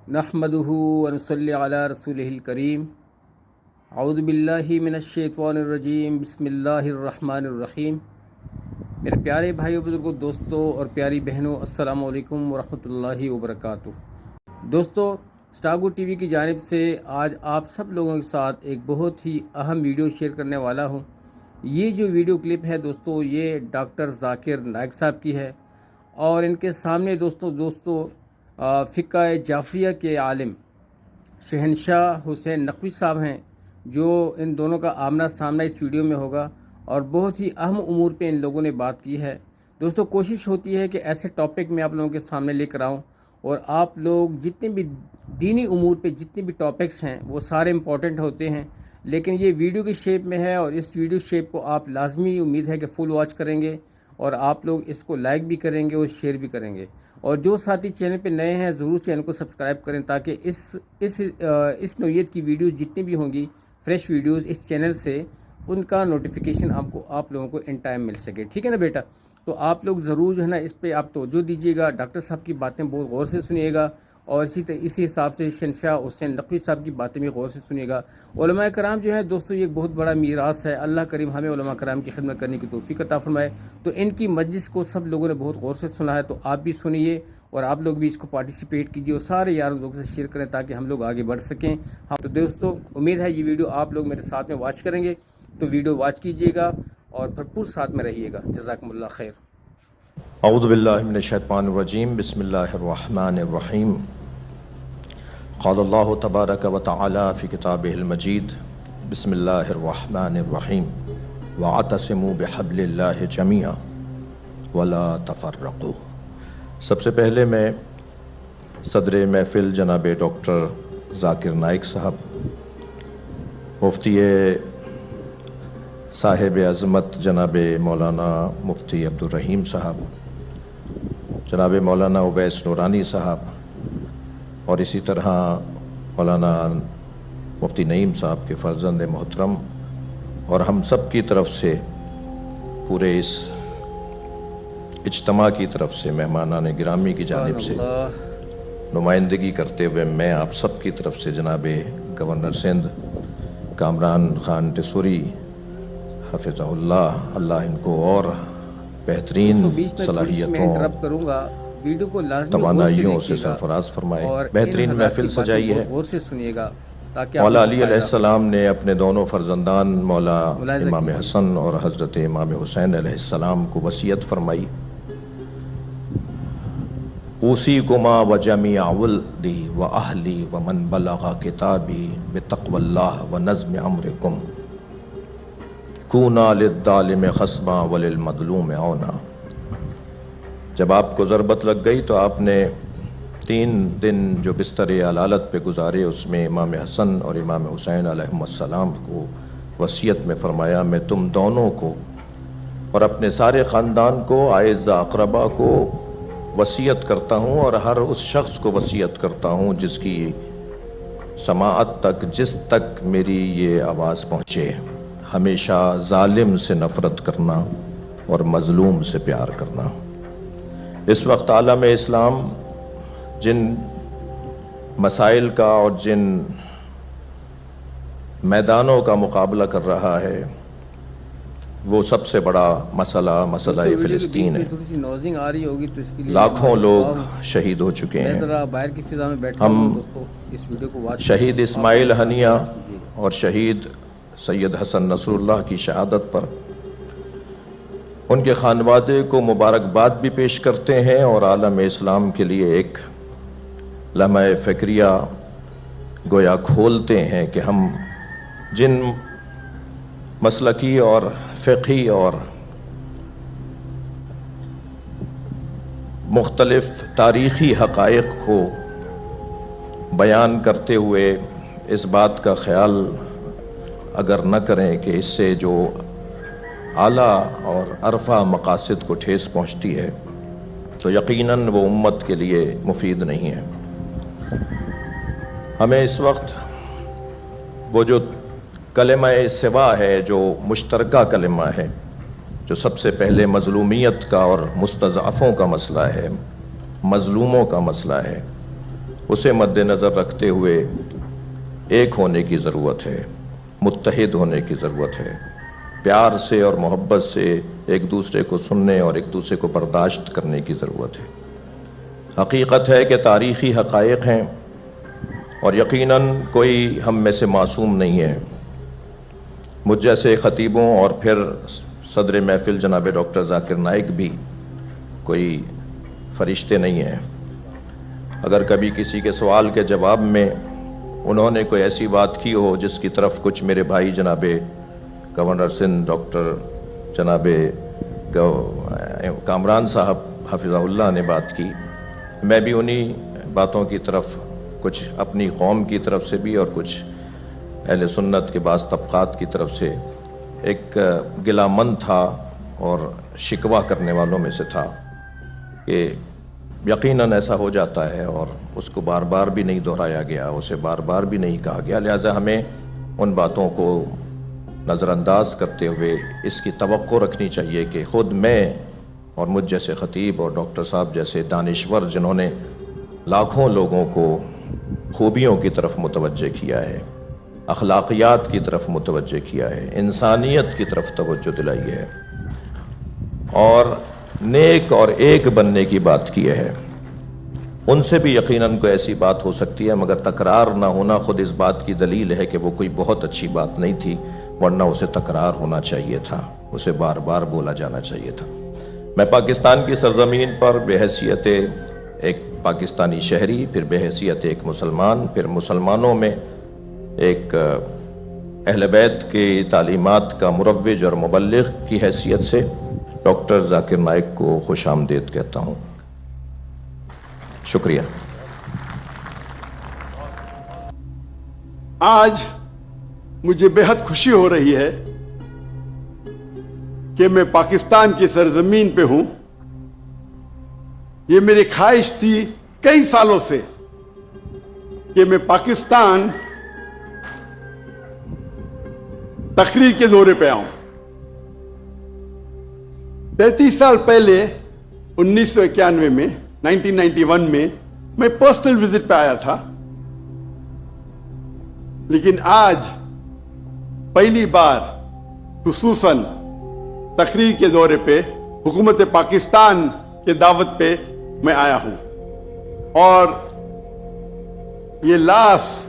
नहमदुहु व नसल्ली अला रसूलिहिल करीम। औज़ु बिल्लाहि मिनश शैतानिर रजीम। बिस्मिल्लाहिर रहमानिर रहीम। मेरे प्यारे भाइयों, बुजुर्गों, दोस्तों और प्यारी बहनों, अस्सलामु अलैकुम व रहमतुल्लाहि व बरकातुहू। दोस्तों, स्टारगो टीवी की जानिब से आज आप सब लोगों के साथ एक बहुत ही अहम वीडियो शेयर करने वाला हूँ। ये जो वीडियो क्लिप है दोस्तों, ये डॉक्टर ज़ाकिर नाइक साहब की है और इनके सामने दोस्तों फ़िक़्ह जाफ़रिया के आलिम शहनशाह हुसैन नक़वी साहब हैं, जो इन दोनों का आमना सामना इस वीडियो में होगा और बहुत ही अहम उमूर पे इन लोगों ने बात की है। दोस्तों, कोशिश होती है कि ऐसे टॉपिक मैं आप लोगों के सामने लेकर आऊँ और आप लोग जितने भी दीनी उमूर पे जितने भी टॉपिक्स हैं वो सारे इम्पॉर्टेंट होते हैं, लेकिन ये वीडियो की शेप में है और इस वीडियो शेप को आप लाजमी उम्मीद है कि फुल वॉच करेंगे और आप लोग इसको लाइक भी करेंगे और शेयर भी करेंगे। और जो साथी चैनल पे नए हैं ज़रूर चैनल को सब्सक्राइब करें ताकि इस नौइयत की वीडियो जितनी भी होंगी फ्रेश वीडियोस इस चैनल से उनका नोटिफिकेशन आप लोगों को इन टाइम मिल सके। ठीक है ना बेटा? तो आप लोग ज़रूर जो है ना इस पे आप तवज्जो दीजिएगा, डॉक्टर साहब की बातें बहुत गौर से सुनिएगा और इसी हिसाब से शहनशाह हुसैन नक़वी साहब की बातें भी गौर से सुनिएगा। उलमा कराम जो है दोस्तों, ये एक बहुत बड़ा मीरास है। अल्लाह करीम हमें उलमा कराम की खिदमत करने की तौफीक अता फरमाए। तो इनकी मजलिस को सब लोगों ने बहुत गौर से सुना है, तो आप भी सुनिए और आप लोग भी इसको पार्टिसिपेट कीजिए और सारे यार लोगों से शेयर करें ताकि हम लोग आगे बढ़ सकें। हाँ, तो दोस्तों उम्मीद है ये वीडियो आप लोग मेरे साथ में वॉच करेंगे, तो वीडियो वॉच कीजिएगा और भरपूर साथ में रहिएगा। जज़ाकुमुल्लाह खैर। औज़ु बिल्लाहि मिनश शैतानिर रजीम। बिस्मिल्लाहिर रहमानिर रहीम। क़ालल्लाहु तबारक व तआला फ़ी किताबिहिल मजीद। बिस्मिल्लाहिर रहमानिर रहीम। वअतसिमू बिहब्लिल्लाहि जमीअन वला तफ़र्रक़ू। सबसे पहले मैं सदर महफ़िल जनाब डॉक्टर ज़ाकिर नाइक साहब, मुफ्ती साहिब अज़मत जनाब मौलाना मुफ्ती अब्दुर्रहीम साहब, जनाब मौलाना उवैस नूरानी साहब और इसी तरह मौलाना मुफ्ती नईम साहब के फ़र्ज़ंद मोहतरम और हम सब की तरफ से पूरे इस इज्तमा की तरफ से मेहमानान गिरामी की जानिब से नुमाइंदगी करते हुए मैं आप सब की तरफ से जनाब गवर्नर सिंध कामरान खान टिसूरी हफ़िज़हुल्लाह, अल्लाह इनको और बेहतरीन सलाहियतों तवानाइयों से सरफराज फरमाए, बेहतरीन महफिल सजाई है। मौला अली अलैहिस्सलाम ने अपने दोनों फर्जंदान मौला इमाम हसन और हज़रत इमाम हुसैन अलैहिस्सलाम को वसीयत फरमाई, ऊसीकुमा व जमीअ वल्दी व अहली व मन बलगा किताबी बितक़वल्लाह व नज़्म अम्रिकुम कूना लिज़्ज़ालिम खस्मा व लिलमज़लूम औना। जब आपको ज़रबत लग गई तो आपने 3 दिन जो बिस्तर अलालत पे गुजारे उसमें इमाम हसन और इमाम हुसैन अलैहिस्सलाम को वसीयत में फ़रमाया, मैं तुम दोनों को और अपने सारे ख़ानदान को आइज़ा अक़रबा को वसीयत करता हूँ और हर उस शख्स को वसीयत करता हूँ जिसकी समाअत तक जिस तक मेरी ये आवाज़ पहुँचे, हमेशा जालिम से नफ़रत करना और मज़लूम से प्यार करना। इस वक्त आलम इस्लाम जिन मसाइल का और जिन मैदानों का मुकाबला कर रहा है वो सबसे बड़ा मसला फ़िलिस्तीन है। लाखों लोग शहीद हो चुके हैं। हम शहीद इस्माइल हनिया और शहीद सैयद हसन नसरुल्लाह की शहादत पर उनके खानवादे को मुबारकबाद भी पेश करते हैं और आलम इस्लाम के लिए एक लम्हा फ़िक्रिया गोया खोलते हैं कि हम जिन मसलकी और फ़िक़ही और मुख्तलिफ़ तारीख़ी हक़ाइक़ को बयान करते हुए इस बात का ख़याल अगर न करें कि इससे जो आला और अरफा मकासद को ठेस पहुँचती है तो यकीनन वो उम्मत के लिए मुफीद नहीं है। हमें इस वक्त वो जो कलिमा सिवा है, जो मुश्तरका कलिमा है, जो सबसे पहले मज़लूमियत का और मुस्तज़अफ़ों का मसला है, मज़लूमों का मसला है, اسے مد نظر رکھتے ہوئے ایک ہونے کی ضرورت ہے، متحد ہونے کی ضرورت ہے، پیار سے اور محبت سے ایک دوسرے کو سننے اور ایک دوسرے کو برداشت کرنے کی ضرورت ہے۔ حقیقت ہے کہ تاریخی حقائق ہیں اور یقیناً کوئی ہم میں سے معصوم نہیں ہے۔ مجھ جیسے خطیبوں اور پھر صدر محفل جناب ڈاکٹر ذاکر نائک بھی کوئی فرشتے نہیں ہیں۔ اگر کبھی کسی کے سوال کے جواب میں انہوں نے کوئی ایسی بات کی ہو جس کی طرف کچھ میرے بھائی جناب گورنر سندھ ڈاکٹر جناب کامران صاحب حفظہ اللہ نے بات کی، میں بھی انہی باتوں کی طرف کچھ اپنی قوم کی طرف سے بھی اور کچھ اہل سنت کے بعض طبقات کی طرف سے ایک گلہ مند تھا اور شکوہ کرنے والوں میں سے تھا کہ یقیناً ایسا ہو جاتا ہے اور اس کو بار بار بھی نہیں دہرایا گیا، اسے بار بار بھی نہیں کہا گیا، لہٰذا ہمیں ان باتوں کو نظر انداز کرتے ہوئے اس کی توقع رکھنی چاہیے کہ خود میں اور مجھ جیسے خطیب اور ڈاکٹر صاحب جیسے دانشور جنہوں نے لاکھوں لوگوں کو خوبیوں کی طرف متوجہ کیا ہے، اخلاقیات کی طرف متوجہ کیا ہے، انسانیت کی طرف توجہ دلائی ہے اور نیک اور ایک بننے کی بات کی ہے، ان سے بھی یقیناً کوئی ایسی بات ہو سکتی ہے، مگر تکرار نہ ہونا خود اس بات کی دلیل ہے کہ وہ کوئی بہت اچھی بات نہیں تھی، ورنہ اسے تکرار ہونا چاہیے تھا، اسے بار بار بولا جانا چاہیے تھا۔ میں پاکستان کی سرزمین پر بحیثیت ایک پاکستانی شہری، پھر بحیثیت ایک مسلمان، پھر مسلمانوں میں ایک اہل بیت کی تعلیمات کا مروج اور مبلغ کی حیثیت سے ڈاکٹر ذاکر نائک کو خوش آمدید کہتا ہوں۔ شکریہ۔ آج مجھے بہت خوشی ہو رہی ہے کہ میں پاکستان کی سرزمین پہ ہوں۔ یہ میری خواہش تھی کئی سالوں سے کہ میں پاکستان تقریر کے دورے پہ آؤں۔ 33 سال پہلے 1991 میں 1991 میں پرسنل وزٹ پہ آیا تھا، لیکن آج پہلی بار خصوصاً تقریر کے دورے پہ حکومت پاکستان کے دعوت پہ میں آیا ہوں، اور یہ لاسٹ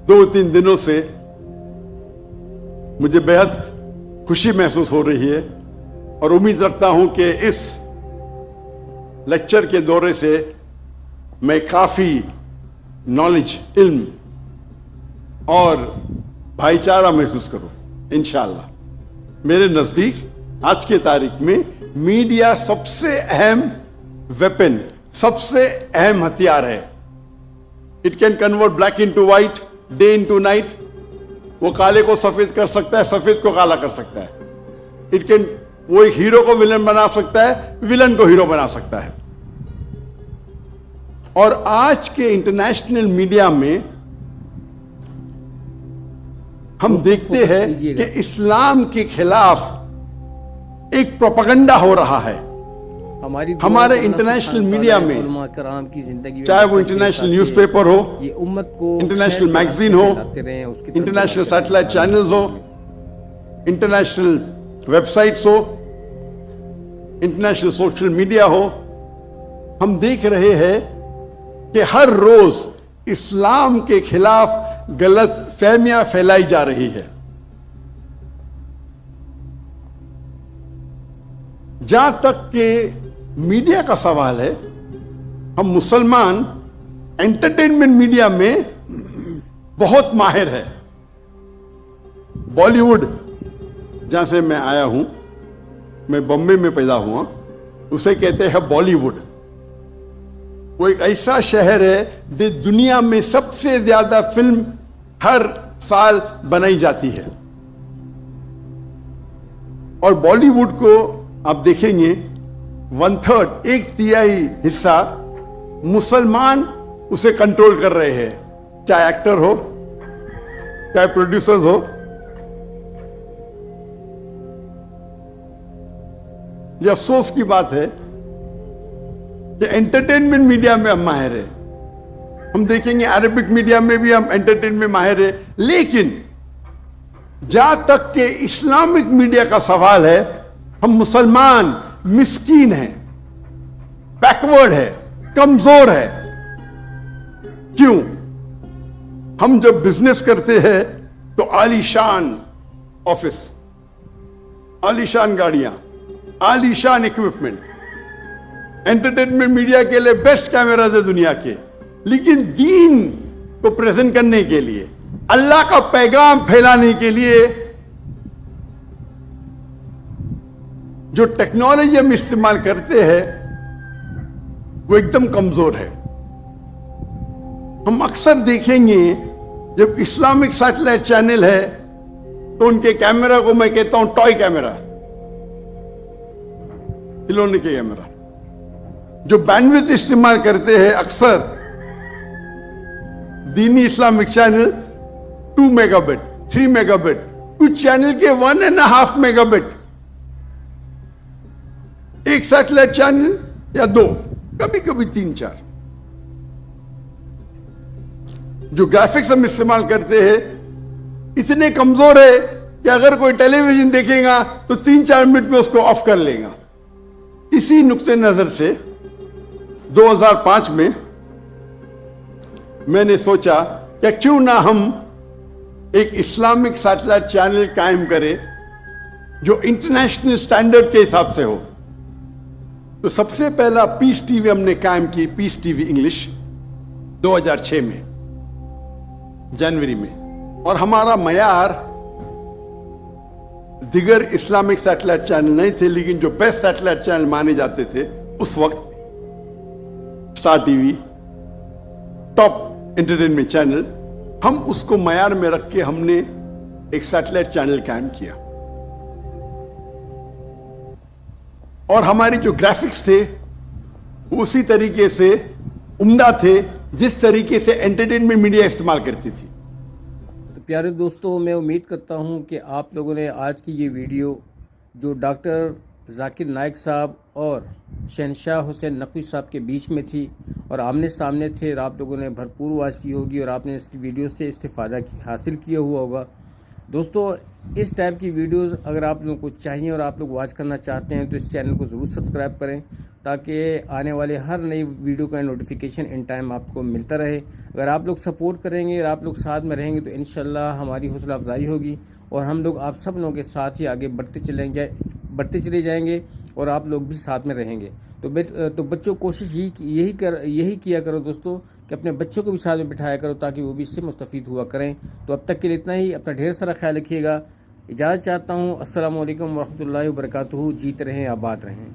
2-3 دنوں سے مجھے بہت خوشی محسوس ہو رہی ہے، اور امید رکھتا ہوں کہ اس لیکچر کے دورے سے میں کافی نالج، علم اور بھائی چارہ محسوس کروں انشاءاللہ۔ میرے نزدیک آج کے تاریخ میں میڈیا سب سے اہم ویپن، سب سے اہم ہتھیار ہے۔ It can convert black into white, day into night. وہ کالے کو سفید کر سکتا ہے، سفید کو کالا کر سکتا ہے۔ اٹ کین، وہ ایک ہیرو کو ولن بنا سکتا ہے، ولن کو ہیرو بنا سکتا ہے۔ اور آج کے انٹرنیشنل میڈیا میں ہم دیکھتے ہیں کہ اسلام کے خلاف ایک پروپیگنڈا ہو رہا ہے ہمارے انٹرنیشنل میڈیا میں، چاہے وہ انٹرنیشنل نیوز پیپر ہو، انٹرنیشنل میگزین ہو، انٹرنیشنل سیٹلائٹ چینلز ہو، انٹرنیشنل ویب سائٹس ہو، انٹرنیشنل سوشل میڈیا ہو۔ ہم دیکھ رہے ہیں کہ ہر روز اسلام کے خلاف غلط فہمیاں پھیلائی جا رہی ہے۔ جہاں تک کہ میڈیا کا سوال ہے، ہم مسلمان انٹرٹینمنٹ میڈیا میں بہت ماہر ہے۔ بالی ووڈ، جہاں سے میں آیا ہوں، میں بمبے میں پیدا ہوا، اسے کہتے ہیں بالی ووڈ۔ وہ ایک ایسا شہر ہے جو دنیا میں سب سے زیادہ فلم ہر سال بنائی جاتی ہے، اور بالی ووڈ کو آپ دیکھیں گے 1/3، 1/3 حصہ مسلمان اسے کنٹرول کر رہے ہیں، چاہے ایکٹر ہو، چاہے پروڈیوسرز ہو۔ یہ افسوس کی بات ہے کہ انٹرٹینمنٹ میڈیا میں ہم ماہر ہیں، हम देखेंगे अरबिक मीडिया में भी हम एंटरटेनमेंट में माहिर है, लेकिन जहां तक के इस्लामिक मीडिया का सवाल है, हम मुसलमान मिस्कीन हैं, बैकवर्ड है, कमजोर है। क्यों? हम जब बिजनेस करते हैं तो आलीशान ऑफिस, आलीशान गाड़ियां, आलीशान इक्विपमेंट, एंटरटेनमेंट मीडिया के लिए बेस्ट कैमराज है दुनिया के, लेकिन दीन को प्रेजेंट करने के लिए, अल्लाह का पैगाम फैलाने के लिए जो टेक्नोलॉजी हम इस्तेमाल करते हैं वो एकदम कमजोर है। हम अक्सर देखेंगे जब इस्लामिक सैटेलाइट चैनल है तो उनके कैमरा को मैं कहता हूं टॉय कैमरा, खिलौने के कैमरा। जो बैंडविड्थ इस्तेमाल करते हैं अक्सर दीनी इस्लामिक चैनल 2 मेगाबिट, 3 मेगाबिट, कुछ चैनल के 1.5 मेगाबिट, एक सैटेलाइट चैनल या 2, कभी कभी 3-4। जो ग्राफिक्स हम इस्तेमाल करते हैं इतने कमजोर है कि अगर कोई टेलीविजन देखेगा तो 3-4 मिनट में उसको ऑफ कर लेगा। इसी नुक्ते नजर से 2005 में मैंने सोचा कि क्यों ना हम एक इस्लामिक सैटेलाइट चैनल कायम करें जो इंटरनेशनल स्टैंडर्ड के हिसाब से हो। तो सबसे पहला पीस टीवी हमने कायम की, पीस टीवी इंग्लिश, 2006 में जनवरी में। और हमारा मयार दिगर इस्लामिक सैटेलाइट चैनल नहीं थे, लेकिन जो बेस्ट सैटेलाइट चैनल माने जाते थे उस वक्त, star TV, top entertainment channel, हम उसको मयार में रख के हमने एक सैटेलाइट चैनल कायम किया। और हमारे जो ग्राफिक्स थे उसी तरीके से उम्दा थे जिस तरीके से एंटरटेनमेंट मीडिया इस्तेमाल करती थी। तो प्यारे दोस्तों, मैं उम्मीद करता हूं कि आप लोगों ने आज की ये वीडियो जो डॉक्टर जाकिर नाइक साहब और शहनशाह हुसैन नकवी साहब के बीच में थी और आमने सामने थे, और आप लोगों ने भरपूर वाच की होगी और आपने इस वीडियो से इस्तिफादा हासिल किया हुआ होगा। दोस्तों, इस टाइप की वीडियोस अगर आप लोगों को चाहिए और आप लोग वॉच करना चाहते हैं तो इस चैनल को ज़रूर सब्सक्राइब करें, ताकि आने वाले हर नई वीडियो का नोटिफिकेशन इन टाइम आपको मिलता रहे। अगर आप लोग सपोर्ट करेंगे और आप लोग साथ में रहेंगे तो इंशाल्लाह हमारी हौसला अफजाई होगी और हम लोग आप सब लोगों के साथ ही आगे बढ़ते चले जाएंगे और आप लोग भी साथ में रहेंगे। तो बच्चों, कोशिश यही किया करो दोस्तों कि अपने बच्चों को भी साथ में बिठाया करो ताकि वो भी इससे मुस्तफ़ीद हुआ करें। तो अब तक के लिए इतना ही। अपना ढेर सारा ख्याल रखिएगा। इजाज़त चाहता हूँ। अस्सलामु अलैकुम वरहमतुल्लाहि वबरकातुहू। जीते रहें, आबाद रहें।